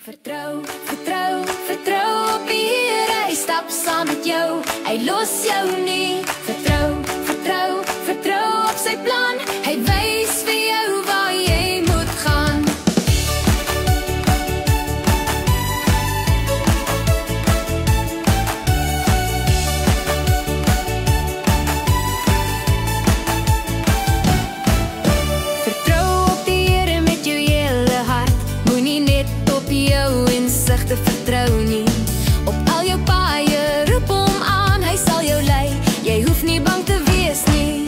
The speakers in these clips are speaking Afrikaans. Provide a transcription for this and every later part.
Vertrou, vertrou, vertrou op die Here, hy stap saam met jou, hy los jou nie. Vertrou, vertrou, vertrou op sy plan, hy wys vir jou waar jy moet gaan. Vertrou op die Here met jou hele hart, moenie net op jou insigte vertrou nie. Op al jou paaie roep hom aan, hy sal jou lei, jy hoef nie bang te wees nie.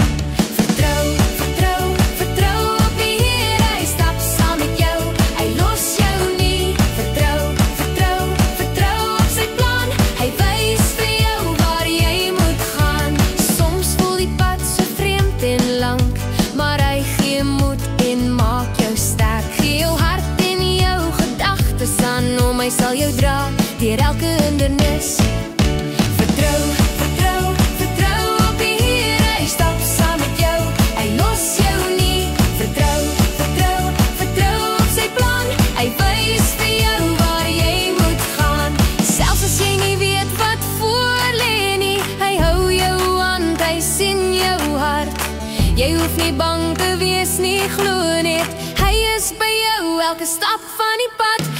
Vertrou, vertrou, vertrou op die Here, hy stap saam met jou, hy los jou nie. Vertrou, vertrou, vertrou op sy plan, hy wys vir jou waar jy moet gaan. Soms voel die pad so vreemd en lank, maar hy gee moed en maak jou sterk. Gee jou hart en jou gedagtes aan hom, hy sal jou dra deur elke hindernis. Vertrou, vertrou, vertrou op die Here, hy stap saam met jou, hy los jou nie. Vertrou, vertrou, vertrou op sy plan, hy wys vir jou waar jy moet gaan. Selfs as jy nie weet wat voor lê nie, hy hou jou hand, hy sien jou hart. Jy hoef nie bang te wees nie, glo net, hy is by jou elke stap van die pad.